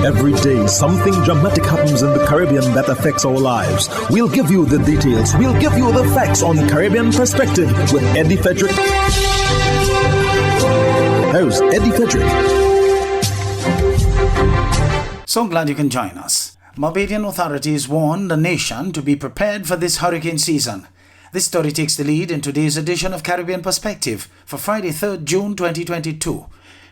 Every day, something dramatic happens in the Caribbean that affects our lives. We'll give you the details. We'll give you the facts on Caribbean Perspective with Eddie Frederick. Here's Eddie Frederick. So glad you can join us. Barbadian authorities warn the nation to be prepared for this hurricane season. This story takes the lead in today's edition of Caribbean Perspective for Friday, 3rd June 2022.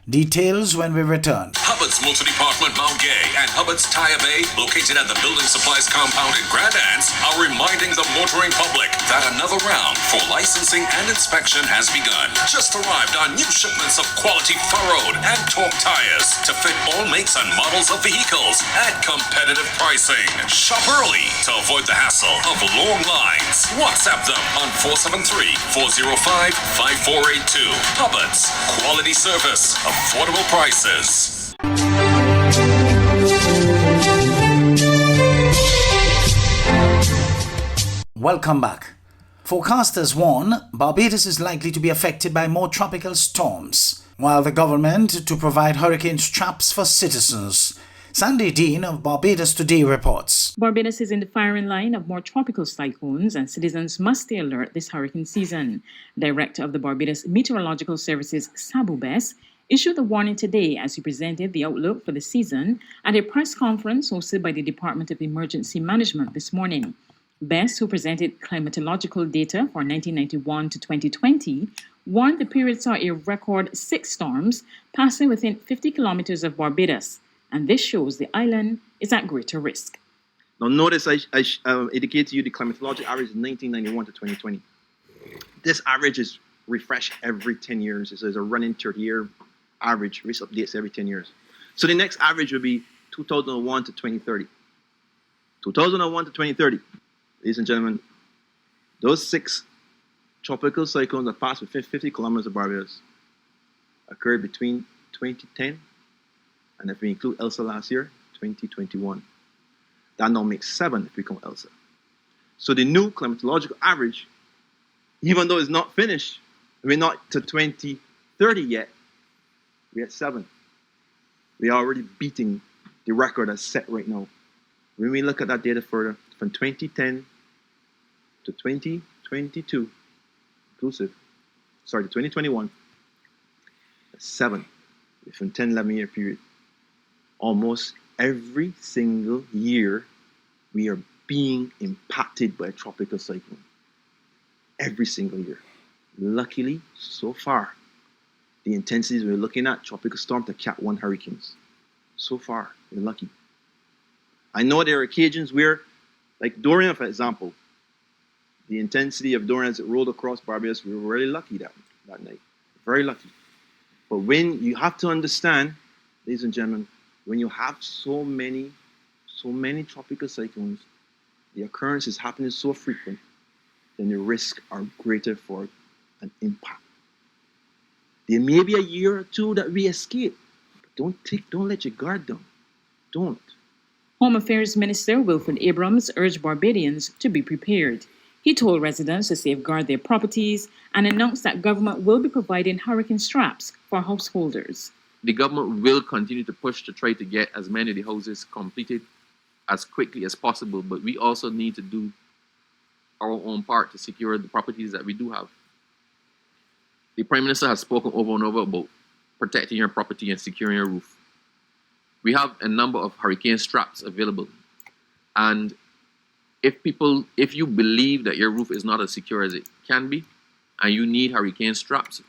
Details when we return. Hubbard's Multi-Department Mount Gay and Hubbard's Tire Bay, located at the Building Supplies Compound in Grand Anse, are reminding the motoring public that another round for licensing and inspection has begun. Just arrived on new shipments of quality furrowed and torque tires to fit all makes and models of vehicles at competitive pricing. Shop early to avoid the hassle of long lines. WhatsApp them on 473-405-5482. Hubbard's, quality service, affordable prices. Welcome back. Forecasters warn Barbados is likely to be affected by more tropical storms, while the government to provide hurricane traps for citizens. Sandy Dean of Barbados Today reports. Barbados is in the firing line of more tropical cyclones, and citizens must stay alert this hurricane season. Director of the Barbados Meteorological Services, Sabu Bess, issued a warning today as he presented the outlook for the season at a press conference hosted by the Department of Emergency Management this morning. Bess, who presented climatological data for 1991 to 2020, warned the period saw a record 6 storms passing within 50 kilometers of Barbados, and this shows the island is at greater risk. Now notice I indicate to you the climatological average is 1991 to 2020. This average is refreshed every 10 years. So there's a running 30-year average, risk updates every 10 years. So the next average will be 2001 to 2030. 2001 to 2030. Ladies and gentlemen, those 6 tropical cyclones that passed within 50 kilometers of Barbados occurred between 2010 and, if we include Elsa last year, 2021. That now makes 7 if we count Elsa. So the new climatological average, even though it's not finished, we're not to 2030 yet, we're at 7. We are already beating the record that's set right now. When we look at that data further, from 2010 to 2022, inclusive, to 2021, 7, from 10, 11-year period. Almost every single year, we are being impacted by a tropical cyclone. Every single year. Luckily, so far, the intensities we're looking at, tropical storm to Cat 1 hurricanes. So far, we're lucky. I know there are occasions where, like Dorian, for example, the intensity of Dorian as it rolled across Barbados, we were really lucky that night. Very lucky. But when you have to understand, ladies and gentlemen, when you have so many tropical cyclones, the occurrence is happening so frequent, then the risks are greater for an impact. There may be a year or 2 that we escape, but don't let your guard down. Don't. Home Affairs Minister Wilfred Abrams urged Barbadians to be prepared. He told residents to safeguard their properties and announced that government will be providing hurricane straps for householders. The government will continue to push to try to get as many of the houses completed as quickly as possible, but we also need to do our own part to secure the properties that we do have. The Prime Minister has spoken over and over about protecting your property and securing your roof. We have a number of hurricane straps available, and if you believe that your roof is not as secure as it can be and you need hurricane straps,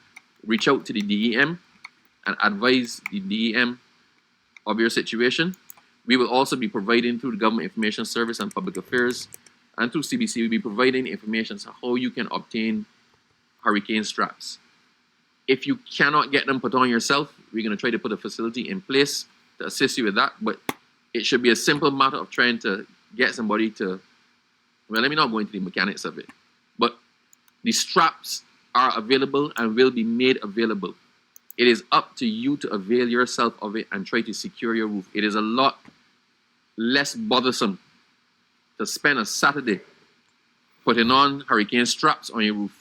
reach out to the DEM and advise the DEM of your situation. We will also be providing through the Government Information Service and Public Affairs and through CBC, we'll be providing information on how you can obtain hurricane straps. If you cannot get them put on yourself, we're going to try to put a facility in place to assist you with that, but it should be a simple matter of trying to get somebody to, well, let me not go into the mechanics of it, but the straps are available and will be made available. It is up to you to avail yourself of it and try to secure your roof. It is a lot less bothersome to spend a Saturday putting on hurricane straps on your roof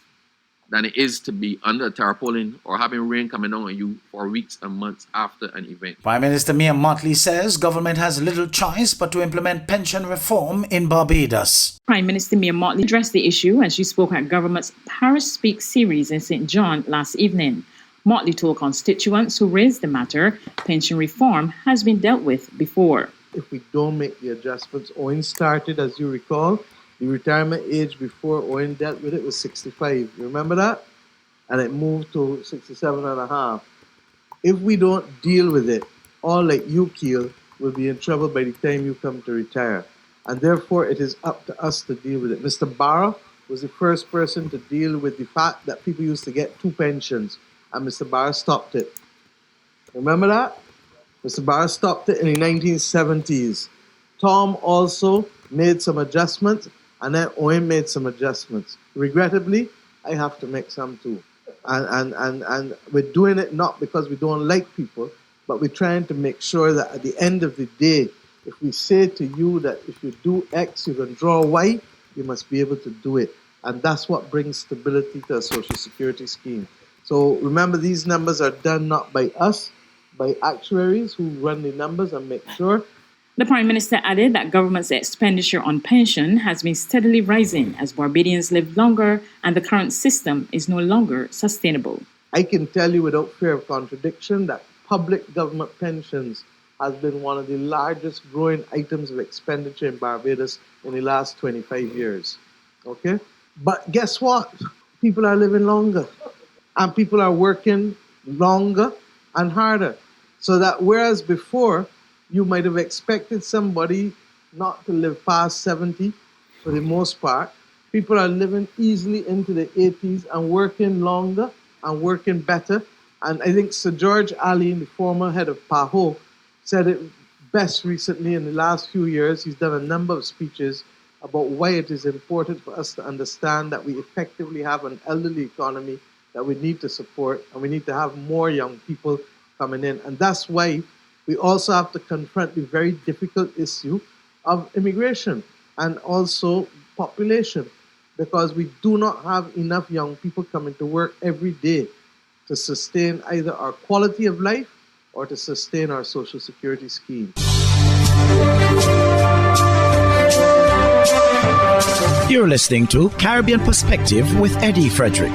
than it is to be under a tarpaulin or having rain coming down on you for weeks and months after an event. Prime Minister Mia Mottley says government has little choice but to implement pension reform in Barbados. Prime Minister Mia Mottley addressed the issue as she spoke at government's Parish Speak series in St. John last evening. Mottley told constituents who raised the matter pension reform has been dealt with before. If we don't make the adjustments, Owen started, as you recall, the retirement age before Owen dealt with it was 65. You remember that? And it moved to 67 and a half. If we don't deal with it, all like you, Keel, will be in trouble by the time you come to retire. And therefore, it is up to us to deal with it. Mr. Barra was the first person to deal with the fact that people used to get 2 pensions, and Mr. Barra stopped it. Remember that? Mr. Barra stopped it in the 1970s. Tom also made some adjustments, and then Owen made some adjustments. Regrettably, I have to make some too. And we're doing it not because we don't like people, but we're trying to make sure that at the end of the day, if we say to you that if you do X, you can draw Y, you must be able to do it. And that's what brings stability to a Social Security scheme. So remember, these numbers are done not by us, by actuaries who run the numbers and make sure. The Prime Minister added that government's expenditure on pension has been steadily rising as Barbadians live longer and the current system is no longer sustainable. I can tell you without fear of contradiction that public government pensions has been one of the largest growing items of expenditure in Barbados in the last 25 years. Okay? But guess what? People are living longer and people are working longer and harder. So that whereas before, you might have expected somebody not to live past 70 for the most part. People are living easily into the 80s and working longer and working better. And I think Sir George Ali, the former head of PAHO, said it best recently in the last few years. He's done a number of speeches about why it is important for us to understand that we effectively have an elderly economy that we need to support, and we need to have more young people coming in. And that's why we also have to confront the very difficult issue of immigration and also population, because we do not have enough young people coming to work every day to sustain either our quality of life or to sustain our Social Security scheme. You're listening to Caribbean Perspective with Eddie Frederick.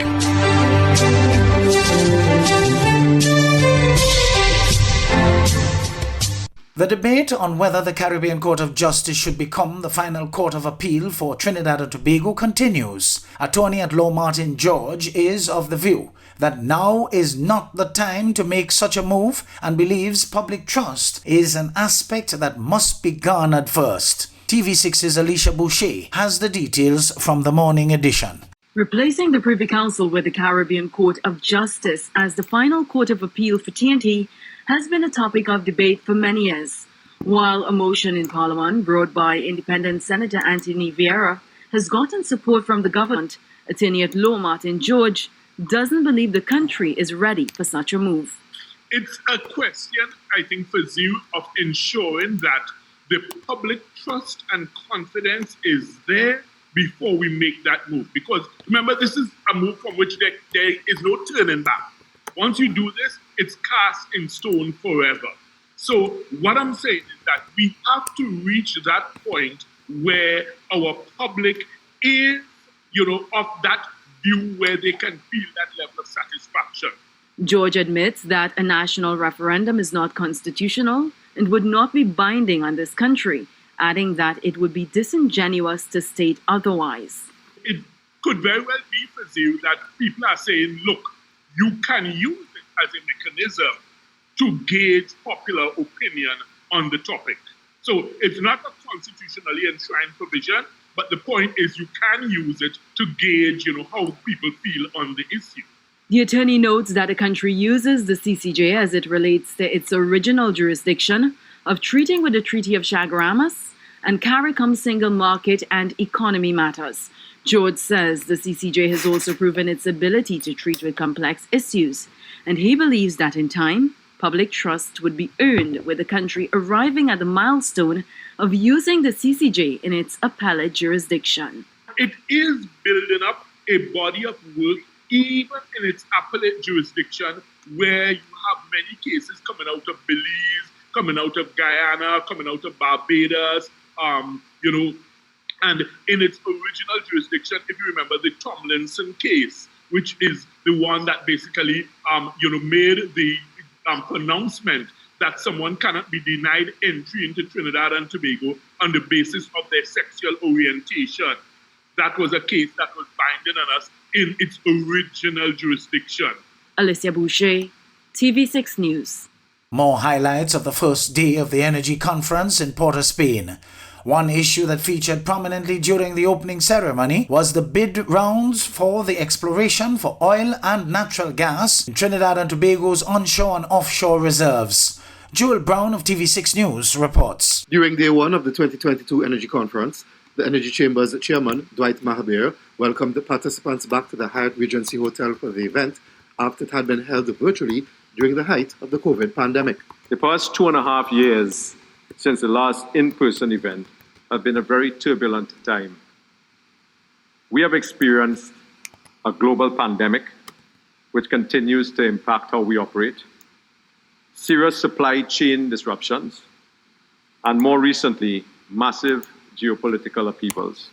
The debate on whether the Caribbean Court of Justice should become the final court of appeal for Trinidad and Tobago continues. Attorney at law Martin George is of the view that now is not the time to make such a move and believes public trust is an aspect that must be garnered first. TV6's Alicia Boucher has the details from the morning edition. Replacing the Privy Council with the Caribbean Court of Justice as the final court of appeal for TNT has been a topic of debate for many years. While a motion in Parliament brought by independent Senator Anthony Vieira has gotten support from the government, attorney at law Martin George doesn't believe the country is ready for such a move. It's a question, I think, for you of ensuring that the public trust and confidence is there before we make that move. Because remember, this is a move from which there is no turning back. Once you do this, it's cast in stone forever. So what I'm saying is that we have to reach that point where our public is, of that view where they can feel that level of satisfaction. George admits that a national referendum is not constitutional and would not be binding on this country, adding that it would be disingenuous to state otherwise. It could very well be for you that people are saying, look, you can use it as a mechanism to gauge popular opinion on the topic. So it's not a constitutionally enshrined provision, but the point is you can use it to gauge, how people feel on the issue. The attorney notes that a country uses the CCJ as it relates to its original jurisdiction of treating with the Treaty of Chaguaramas and CARICOM single market and economy matters. George says the CCJ has also proven its ability to treat with complex issues, and he believes that in time, public trust would be earned with the country arriving at the milestone of using the CCJ in its appellate jurisdiction. It is building up a body of work even in its appellate jurisdiction, where you have many cases coming out of Belize, coming out of Guyana, coming out of Barbados, and in its original jurisdiction, if you remember the Tomlinson case, which is the one that basically, made the pronouncement that someone cannot be denied entry into Trinidad and Tobago on the basis of their sexual orientation. That was a case that was binding on us in its original jurisdiction. Alicia Boucher, TV6 News. More highlights of the first day of the Energy Conference in Port of Spain. One issue that featured prominently during the opening ceremony was the bid rounds for the exploration for oil and natural gas in Trinidad and Tobago's onshore and offshore reserves. Joel Brown of TV6 News reports. During day one of the 2022 Energy Conference, the Energy Chamber's chairman, Dwight Mahabir, welcomed the participants back to the Hyatt Regency Hotel for the event after it had been held virtually during the height of the COVID pandemic. The past 2.5 years since the last in-person event have been a very turbulent time. We have experienced a global pandemic which continues to impact how we operate, serious supply chain disruptions, and more recently, massive geopolitical upheavals.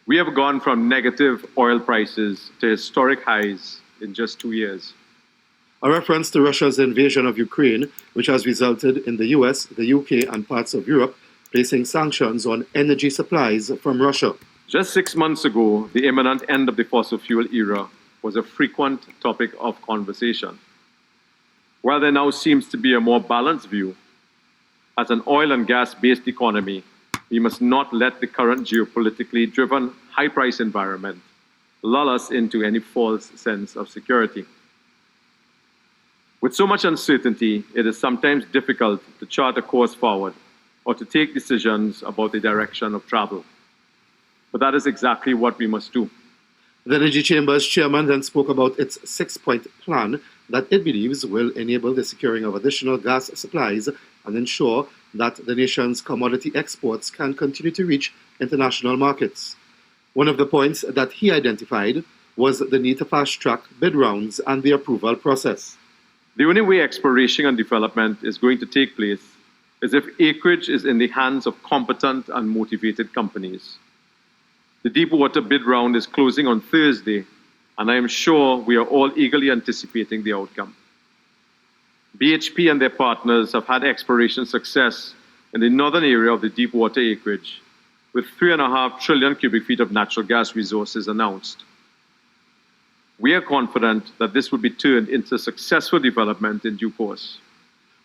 We have gone from negative oil prices to historic highs in just 2 years. A reference to Russia's invasion of Ukraine, which has resulted in the US, the UK, and parts of Europe placing sanctions on energy supplies from Russia. Just 6 months ago, the imminent end of the fossil fuel era was a frequent topic of conversation. While there now seems to be a more balanced view, as an oil and gas-based economy, we must not let the current geopolitically driven high-price environment lull us into any false sense of security. With so much uncertainty, it is sometimes difficult to chart a course forward or to take decisions about the direction of travel. But that is exactly what we must do. The Energy Chamber's chairman then spoke about its 6-point plan that it believes will enable the securing of additional gas supplies and ensure that the nation's commodity exports can continue to reach international markets. One of the points that he identified was the need to fast-track bid rounds and the approval process. The only way exploration and development is going to take place is if acreage is in the hands of competent and motivated companies. The Deepwater bid round is closing on Thursday, and I am sure we are all eagerly anticipating the outcome. BHP and their partners have had exploration success in the northern area of the Deepwater acreage, with 3.5 trillion cubic feet of natural gas resources announced. We are confident that this will be turned into successful development in due course.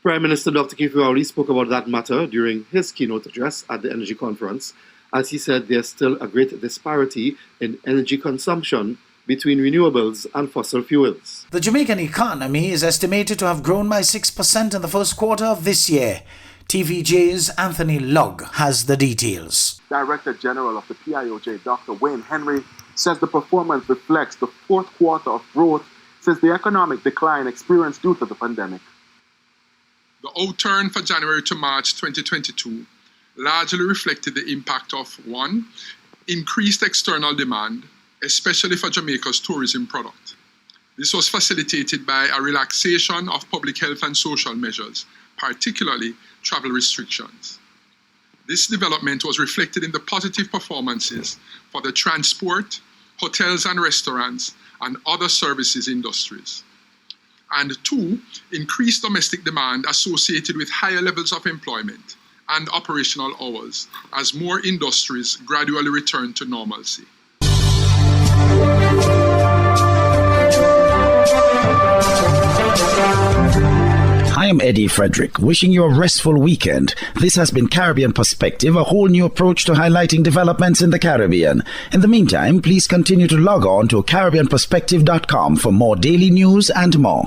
Prime Minister Dr. Keith Rowley spoke about that matter during his keynote address at the Energy Conference, as he said there's still a great disparity in energy consumption between renewables and fossil fuels. The Jamaican economy is estimated to have grown by 6% in the first quarter of this year. TVJ's Anthony Logg has the details. Director General of the PIOJ, Dr. Wayne Henry, says the performance reflects the fourth quarter of growth since the economic decline experienced due to the pandemic. The outturn for January to March 2022 largely reflected the impact of, 1, increased external demand, especially for Jamaica's tourism product. This was facilitated by a relaxation of public health and social measures, particularly travel restrictions. This development was reflected in the positive performances for the transport, hotels and restaurants, and other services industries. And 2, increased domestic demand associated with higher levels of employment and operational hours as more industries gradually return to normalcy. I am Eddie Frederick, wishing you a restful weekend. This has been Caribbean Perspective, a whole new approach to highlighting developments in the Caribbean. In the meantime, please continue to log on to CaribbeanPerspective.com for more daily news and more.